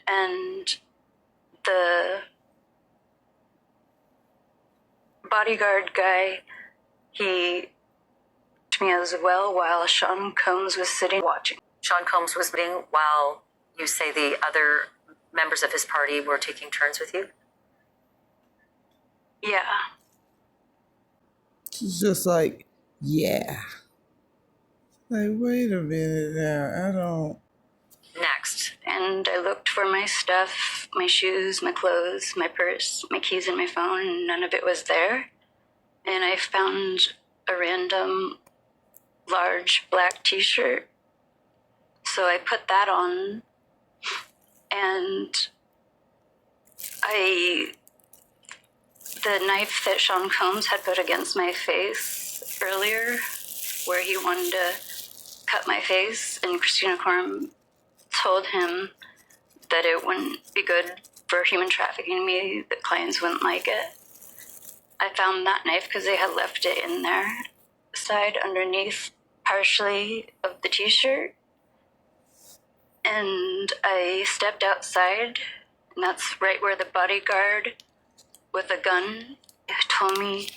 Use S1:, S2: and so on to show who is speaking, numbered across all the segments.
S1: And the bodyguard guy, he to me as well while Sean Combs was sitting watching.
S2: Sean Combs was sitting while you say the other members of his party were taking turns with you?
S1: Yeah.
S3: She's just like, yeah. Like, wait a minute now, I don't.
S2: Next.
S1: And I looked for my stuff, my shoes, my clothes, my purse, my keys, and my phone, and none of it was there. And I found a random large black t-shirt. So I put that on, and the knife that Sean Combs had put against my face earlier, where he wanted to cut my face, and Christina Coram told him that it wouldn't be good for human trafficking me, that clients wouldn't like it. I found that knife because they had left it in there, side underneath partially of the t-shirt. And I stepped outside, and that's right where the bodyguard with a gun told me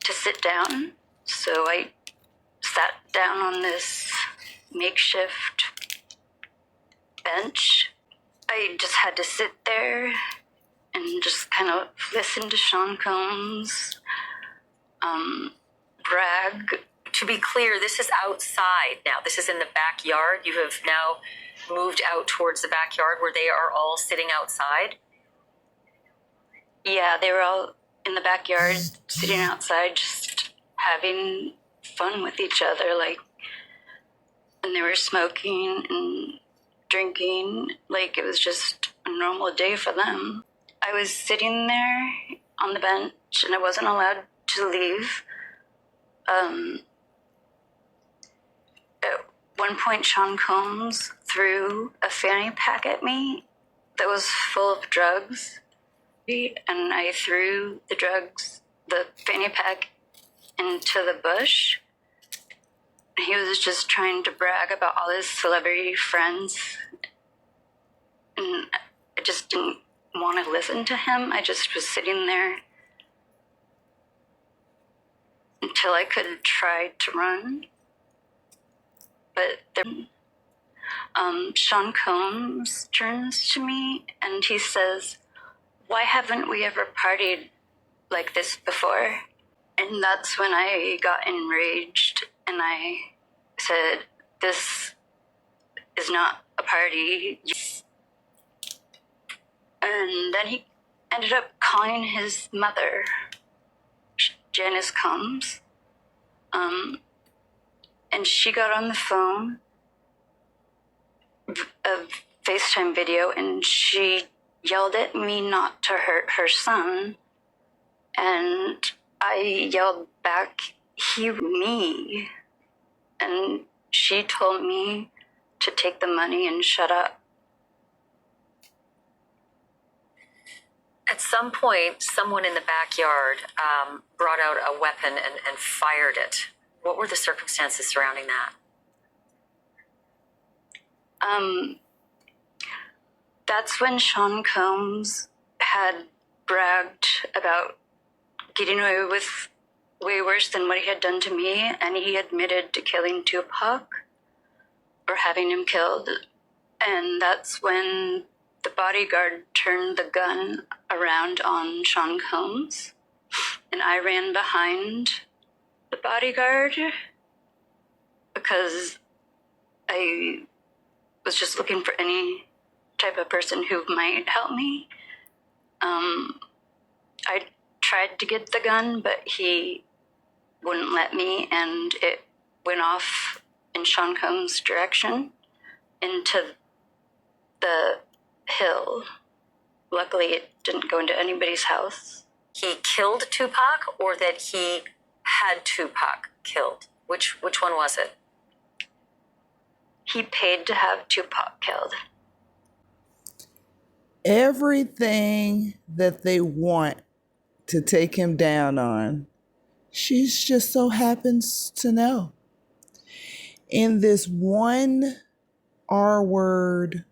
S1: to sit down. So I sat down on this makeshift bench. I just had to sit there and just kind of listen to Sean Combs brag.
S2: To be clear, this is outside now. This is in the backyard. You have now moved out towards the backyard where they are all sitting outside?
S1: Yeah, they were all in the backyard, sitting outside, just having fun with each other, like, and they were smoking and drinking, like it was just a normal day for them. I was sitting there on the bench, and I wasn't allowed to leave. At one point, Sean Combs threw a fanny pack at me that was full of drugs, and I threw the fanny pack into the bush. He was just trying to brag about all his celebrity friends, and I just didn't want to listen to him. I just was sitting there until I could try to run. But Sean Combs turns to me and he says, "Why haven't we ever partied like this before?" And that's when I got enraged and I said, "This is not a party." And then he ended up calling his mother, Janice Combs, and she got on the phone, a FaceTime video, and she yelled at me not to hurt her son. And I yelled back, me. And she told me to take the money and shut up.
S2: At some point, someone in the backyard brought out a weapon and fired it. What were the circumstances surrounding that?
S1: That's when Sean Combs had bragged about getting away with way worse than what he had done to me, and he admitted to killing Tupac or having him killed. And that's when the bodyguard turned the gun around on Sean Combs, and I ran behind the bodyguard because I was just looking for any type of person who might help me. I tried to get the gun, but he wouldn't let me, and it went off in Sean Combs' direction into the hill. Luckily, it didn't go into anybody's house.
S2: He killed Tupac, or that he had Tupac killed? Which one was it?
S1: He paid to have Tupac killed.
S3: Everything that they want to take him down on, she just so happens to know. In this one R-word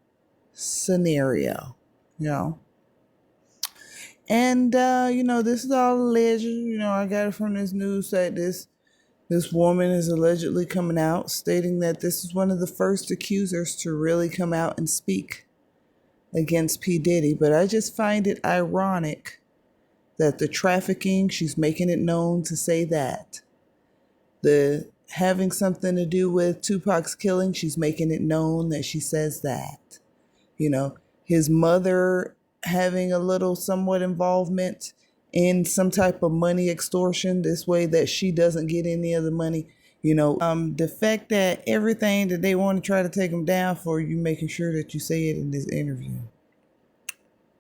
S3: scenario, you know. And this is all alleged. I got it from this news site. This woman is allegedly coming out stating that this is one of the first accusers to really come out and speak against P. Diddy. But I just find it ironic that the trafficking, she's making it known to say that. The having something to do with Tupac's killing, she's making it known that she says that. His mother having a little somewhat involvement in some type of money extortion, this way that she doesn't get any of the money. The fact that everything that they want to try to take him down for, you making sure that you say it in this interview.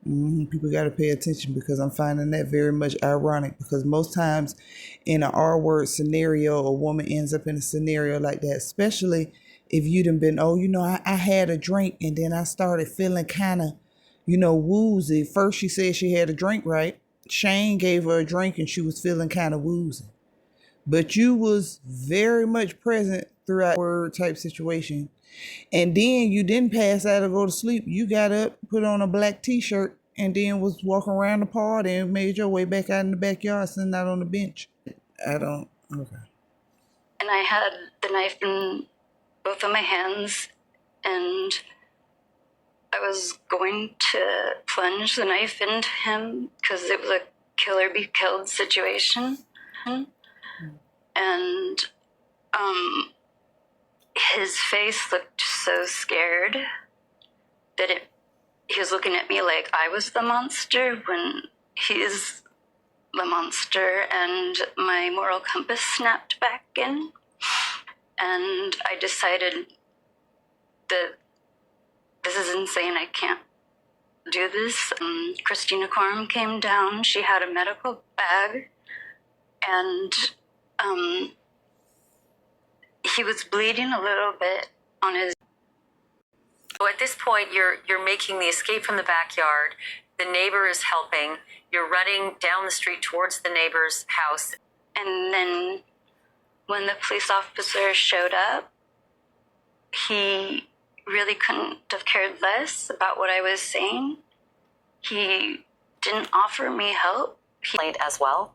S3: People got to pay attention, because I'm finding that very much ironic, because most times in an R-word scenario, a woman ends up in a scenario like that, especially if you'd have been, I had a drink and then I started feeling kind of, woozy. First she said she had a drink, right? Shane gave her a drink and she was feeling kind of woozy. But you was very much present throughout the word type situation. And then you didn't pass out or go to sleep. You got up, put on a black t-shirt, and then was walking around the party and made your way back out in the backyard, sitting out on the bench. Okay.
S1: And I had the knife in both of my hands, and I was going to plunge the knife into him because it was a kill or be killed situation. And his face looked so scared that he was looking at me like I was the monster when he's the monster, and my moral compass snapped back in. And I decided that this is insane. I can't do this. Christina Coram came down. She had a medical bag, and he was bleeding a little bit on his.
S2: So at this point, you're making the escape from the backyard. The neighbor is helping. You're running down the street towards the neighbor's house.
S1: And then when the police officer showed up, he really couldn't have cared less about what I was saying. He didn't offer me help.
S2: He played as well.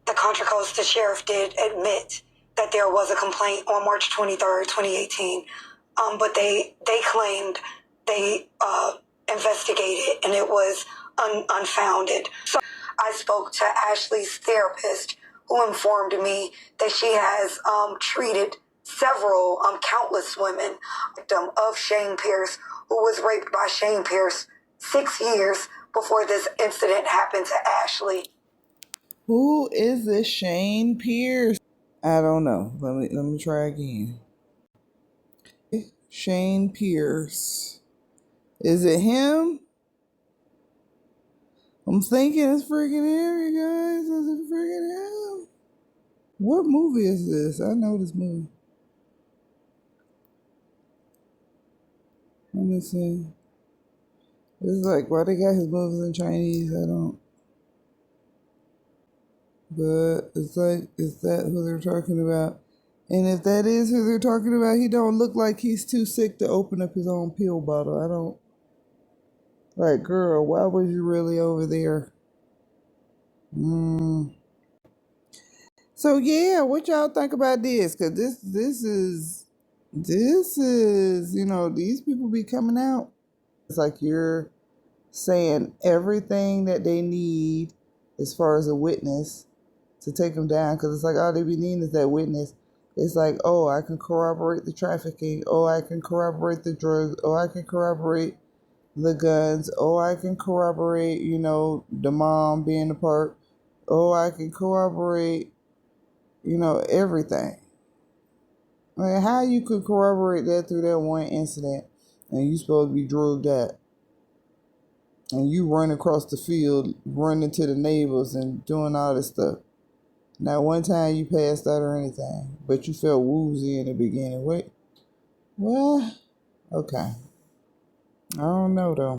S4: The Contra Costa sheriff did admit that there was a complaint on March 23rd, 2018, but they claimed they investigated and it was unfounded. So I spoke to Ashley's therapist, who informed me that she has treated several, countless women, victim of Shane Pierce, who was raped by Shane Pierce 6 years before this incident happened to Ashley.
S3: Who is this Shane Pierce? I don't know. Let me try again. Shane Pierce. Is it him? I'm thinking it's freaking him, guys. Is it freaking him? What movie is this? I know this movie. Let me see. It's like, why they got his movies in Chinese? I don't. But it's like, is that who they're talking about? And if that is who they're talking about, he don't look like he's too sick to open up his own pill bottle. I don't. Like, girl, why was you really over there? So yeah, what y'all think about this? Cause this is, these people be coming out. It's like you're saying everything that they need as far as a witness to take them down. Cause it's like all they be needing is that witness. It's like, oh, I can corroborate the trafficking. Oh, I can corroborate the drugs. Oh, I can corroborate the guns. Oh, I can corroborate, the mom being a part. Oh, I can corroborate, everything. I mean, how you could corroborate that through that one incident, and you supposed to be drugged out, and you run across the field, running to the neighbors and doing all this stuff. Not one time you passed out or anything, but you felt woozy in the beginning. Wait, what? Okay. I don't know though.